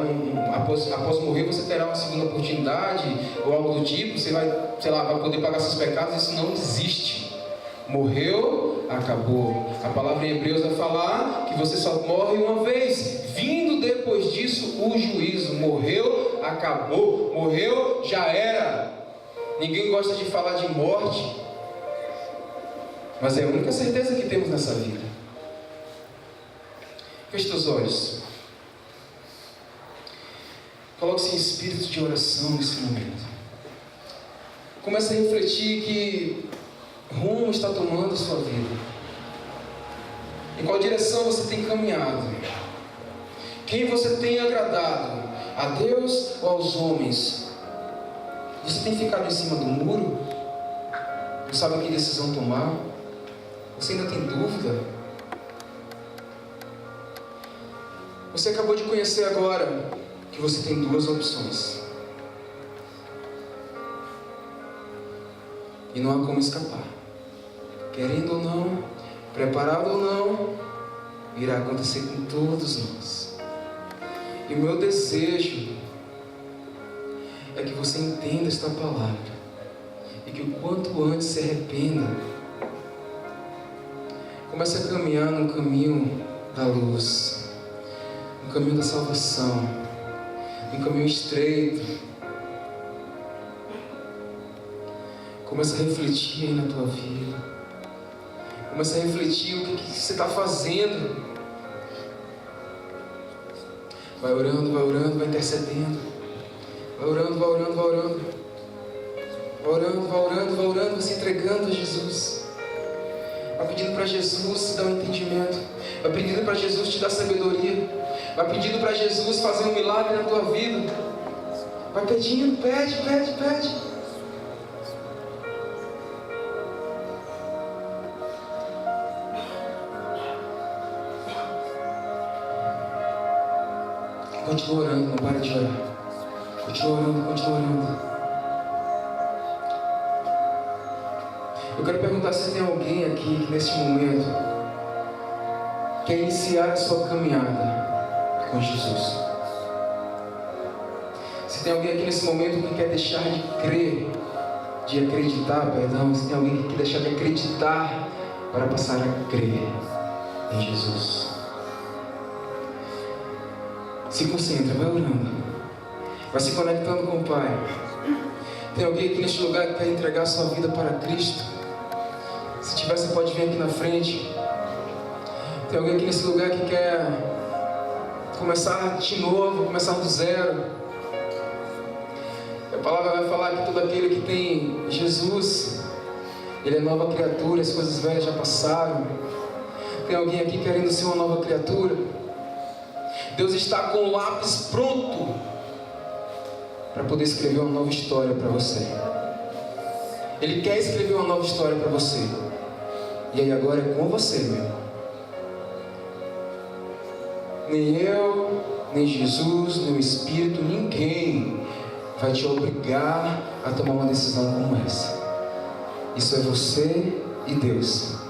após morrer você terá uma segunda oportunidade, ou algo do tipo, você vai, sei lá, vai poder pagar seus pecados. Isso não existe. Morreu, acabou. A palavra em Hebreus vai falar que você só morre uma vez, vindo depois disso o juízo. Morreu, acabou. Morreu, já era. Ninguém gosta de falar de morte, mas é a única certeza que temos nessa vida. Feche teus olhos. Coloque-se em espírito de oração nesse momento. Comece a refletir que rumo está tomando a sua vida. Em qual direção você tem caminhado? Quem você tem agradado? A Deus ou aos homens? Você tem ficado em cima do muro? Não sabe que decisão tomar? Você ainda tem dúvida? Você acabou de conhecer agora que você tem duas opções. E não há como escapar. Querendo ou não, preparado ou não, irá acontecer com todos nós. E o meu desejo é que você entenda esta palavra e que o quanto antes se arrependa. Comece a caminhar no caminho da luz, no caminho da salvação, no caminho estreito. Comece a refletir aí na tua vida. Comece a refletir o que você está fazendo. Vai orando, vai intercedendo. Vai orando, vai orando, vai orando. Vai orando, vai orando, vai orando, vai se entregando a Jesus. Vai pedindo para Jesus te dar um entendimento. Vai pedindo para Jesus te dar sabedoria. Vai pedindo para Jesus fazer um milagre na tua vida. Vai pedindo, pede, pede, pede. Continua orando, não para de orar. Continua orando, continua orando. Eu quero perguntar se tem alguém aqui que neste momento quer iniciar a sua caminhada com Jesus. Se tem alguém aqui nesse momento que quer deixar de crer, de acreditar, perdão, se tem alguém que quer deixar de acreditar para passar a crer em Jesus. Se concentra, vai orando, vai se conectando com o Pai. Tem alguém aqui neste lugar que quer entregar sua vida para Cristo? Se tiver, você pode vir aqui na frente. Tem alguém aqui nesse lugar que quer começar de novo, começar do zero? A palavra vai falar que todo aquele que tem Jesus, ele é nova criatura, as coisas velhas já passaram. Tem alguém aqui querendo ser uma nova criatura? Deus está com o lápis pronto para poder escrever uma nova história para você. Ele quer escrever uma nova história para você. E aí agora é com você, meu irmão. Nem eu, nem Jesus, nem o Espírito, ninguém vai te obrigar a tomar uma decisão como essa. Isso é você e Deus.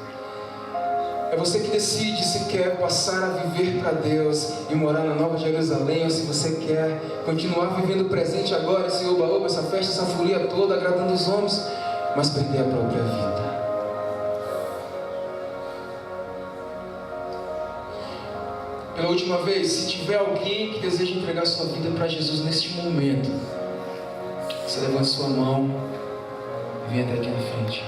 É você que decide se quer passar a viver para Deus e morar na Nova Jerusalém, ou se você quer continuar vivendo o presente agora, esse oba-oba, essa festa, essa folia toda, agradando os homens, mas perder a própria vida. Pela última vez, se tiver alguém que deseja entregar sua vida para Jesus neste momento, você levanta sua mão e vem até aqui na frente.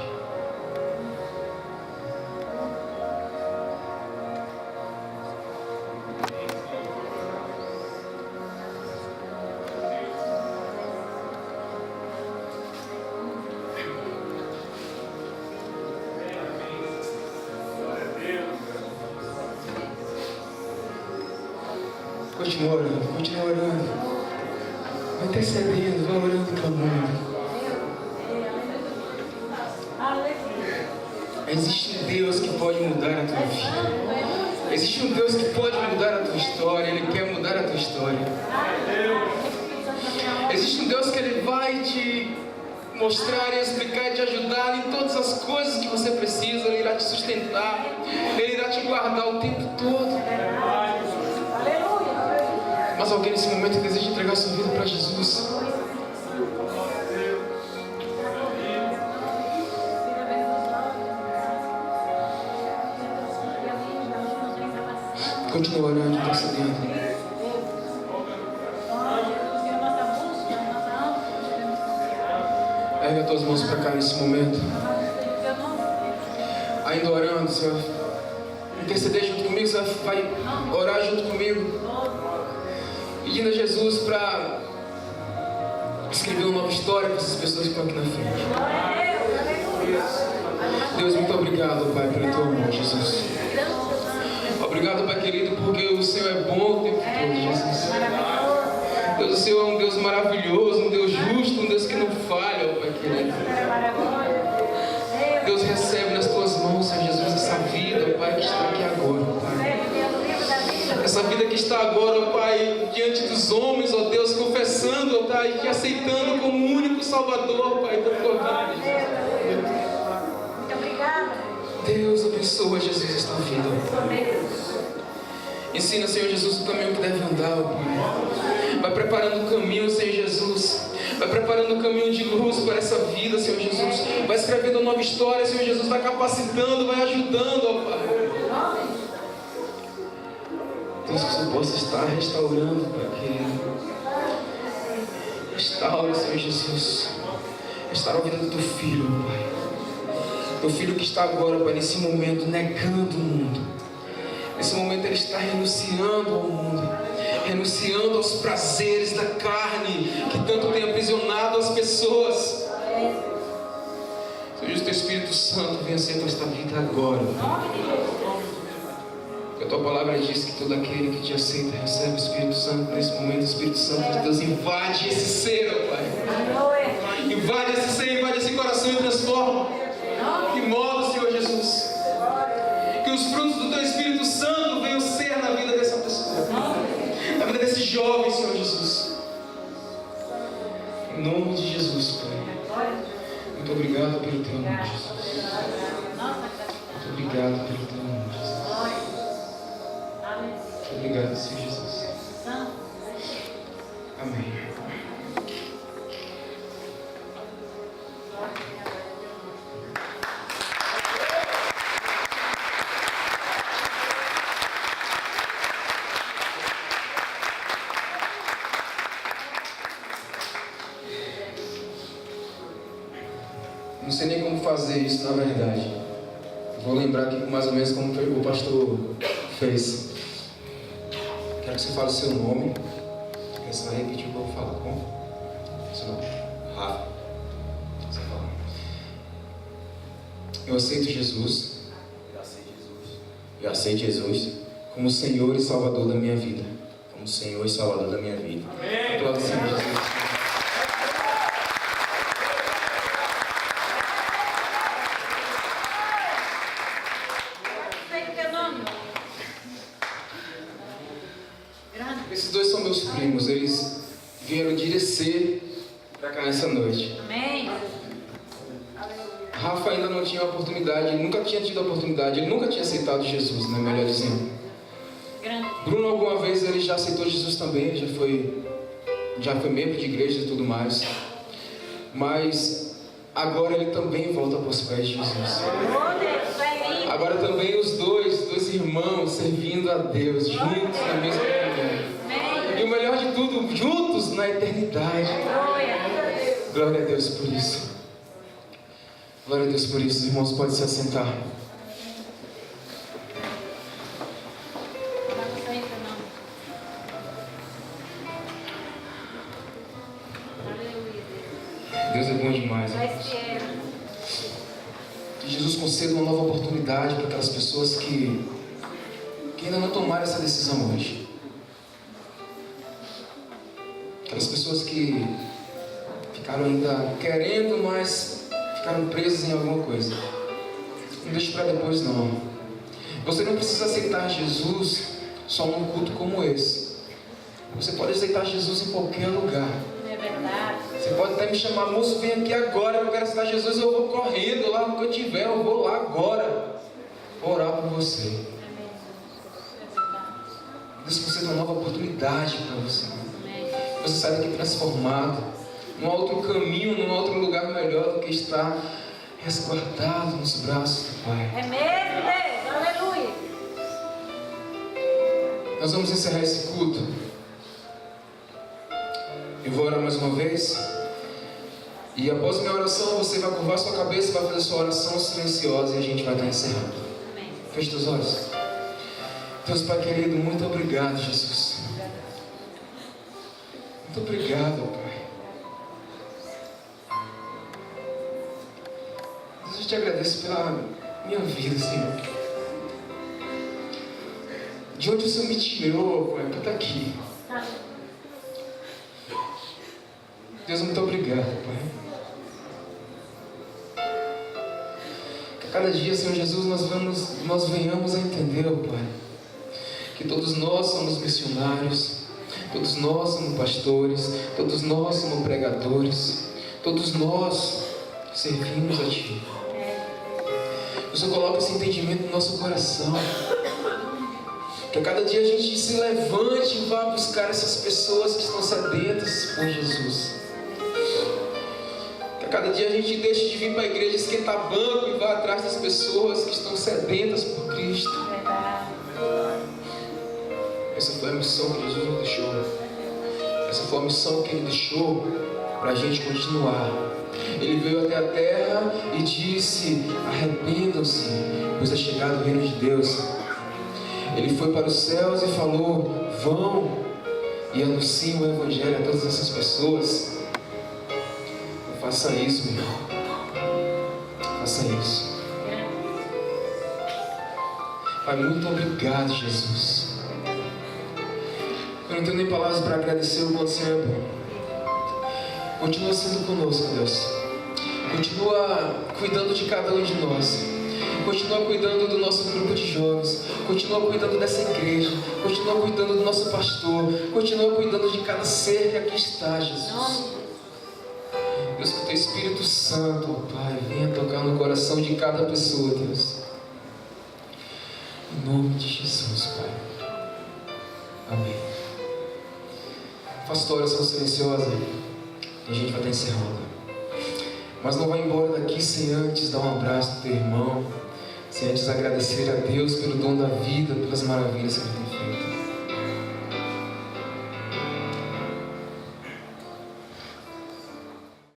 Continua orando, vai intercedendo, vai orando e clamando. Existe um Deus que pode mudar a tua vida. Existe um Deus que pode mudar a tua história. Ele quer mudar a tua história. Existe um Deus que Ele vai te mostrar e explicar e te ajudar em todas as coisas que você precisa. Ele irá te sustentar, Ele irá te guardar o tempo todo. Mas alguém nesse momento deseja entregar sua vida para Jesus? Continua orando, intercedendo. Ergue as tuas mãos para cá nesse momento. Ainda orando, você vai interceder junto comigo, você vai orar junto comigo, pedindo a Jesus para escrever uma nova história para essas pessoas que estão aqui na frente. Deus, muito obrigado, Pai, pelo teu amor, Jesus. Obrigado, Pai querido, porque o Senhor é bom o tempo todo, Jesus. Deus, o Senhor é um Deus maravilhoso, um Deus justo, um Deus que não falha, Pai querido. Deus, recebe nas tuas mãos, Senhor Jesus, essa vida, Pai, que está aqui agora, Pai. Essa vida que está agora, Pai, diante dos homens, ó Deus, confessando, ó Pai, e te aceitando como o único Salvador, Pai, da tua vida.
Muito obrigada.
Deus abençoa, Jesus, esta vida, Pai. Ensina, Senhor Jesus, o caminho que deve andar, Pai. Vai preparando o caminho, Senhor Jesus. Vai preparando o caminho de luz para essa vida, Senhor Jesus. Vai escrevendo uma nova história, Senhor Jesus. Vai capacitando, vai ajudando, ó Pai. Deus, que o Senhor possa estar restaurando, Pai querido. Restaura, Senhor Jesus. Restaura a vida do teu filho, Pai. Teu filho que está agora, Pai, nesse momento, negando o mundo. Nesse momento ele está renunciando ao mundo, renunciando aos prazeres da carne que tanto tem aprisionado as pessoas. Senhor, o teu Espírito Santo venha ser esta vida agora. Porque a tua palavra diz que todo aquele que te aceita recebe o Espírito Santo. Nesse momento o Espírito Santo de Deus invade esse ser, ó Pai. Invade esse ser, invade esse coração e transforma. Que modo, Senhor Jesus. Que os frutos do teu Espírito Santo venham ser na vida dessa pessoa, na vida desse jovem, teu nome, Jesus. Muito obrigado pelo teu nome, Jesus. Muito obrigado, Senhor Jesus. Amém. Não sei nem como fazer isso, na verdade. Vou lembrar aqui mais ou menos como o pastor fez. Quero que você fale o seu nome. Você vai repetir o que eu vou falar, como? Seu nome? Rafa. Você fala. Eu aceito Jesus. Eu aceito Jesus como Senhor e Salvador da minha vida. Como Senhor e Salvador da minha vida. Amém. Glória ao Senhor Jesus. Esses dois são meus primos, eles vieram direcer para cá nessa noite.
Amém.
Rafa ainda não tinha a oportunidade, ele nunca tinha tido a oportunidade, ele nunca tinha aceitado Jesus, né, melhor dizendo. Bruno alguma vez ele já aceitou Jesus também, já foi membro de igreja e tudo mais. Mas agora ele também volta para os pés de Jesus. Agora também os dois irmãos servindo a Deus, juntos na mesma comunhão. E o melhor de tudo, juntos na eternidade. Glória a Deus por isso. Glória a Deus por isso. Os irmãos podem se assentar. Deus é bom demais. Que Jesus conceda uma nova oportunidade para aquelas pessoas que ainda não tomaram essa decisão hoje. Aquelas pessoas que ficaram ainda querendo, mas ficaram presas em alguma coisa. Não deixe para depois não. Você não precisa aceitar Jesus só num culto como esse. Você pode aceitar Jesus em qualquer lugar.
É verdade.
Você pode até me chamar, moço, vem aqui agora, eu quero aceitar Jesus, eu vou correndo lá onde eu estiver, eu vou lá agora orar por você. Deus conceda uma nova oportunidade para você. Você sai daqui transformado, num outro caminho, num outro lugar melhor do que estar resguardado nos braços do Pai.
É mesmo, Deus, aleluia.
Nós vamos encerrar esse culto. Eu vou orar mais uma vez. E após a minha oração, você vai curvar sua cabeça, vai fazer sua oração silenciosa e a gente vai estar encerrando.
Amém.
Feche os olhos. Deus Pai querido, muito obrigado, Jesus. Muito obrigado, Pai. Deus, eu te agradeço pela minha vida, Senhor. De onde o Senhor me tirou, Pai, para estar aqui. Deus, muito obrigado, Pai. Que a cada dia, Senhor Jesus, nós venhamos a entender, oh Pai, que todos nós somos missionários, todos nós somos pastores, todos nós somos pregadores, todos nós servimos a Ti. O Senhor coloca esse entendimento no nosso coração. Que a cada dia a gente se levante e vá buscar essas pessoas que estão sedentas por Jesus. Que a cada dia a gente deixe de vir para a igreja esquentar banco e vá atrás das pessoas que estão sedentas por Cristo. Essa foi a missão que Jesus nos deixou. Essa foi a missão que Ele deixou para a gente continuar. Ele veio até a terra e disse: arrependam-se, pois é chegado o reino de Deus. Ele foi para os céus e falou: vão e anunciem o Evangelho a todas essas pessoas. Faça isso, meu irmão. Faça isso. Pai, muito obrigado, Jesus. Eu não tenho nem palavras para agradecer o quanto Senhor é bom. Continua sendo conosco, Deus. Continua cuidando de cada um de nós. Continua cuidando do nosso grupo de jovens. Continua cuidando dessa igreja. Continua cuidando do nosso pastor. Continua cuidando de cada ser que aqui está, Jesus. Deus, que o Teu Espírito Santo, ó Pai, venha tocar no coração de cada pessoa, Deus. Em nome de Jesus, Pai. Amém. Faça tua oração silenciosa e a gente vai estar encerrando. Mas não vai embora daqui sem antes dar um abraço no teu irmão, sem antes agradecer a Deus pelo dom da vida, pelas maravilhas que Ele tem feito.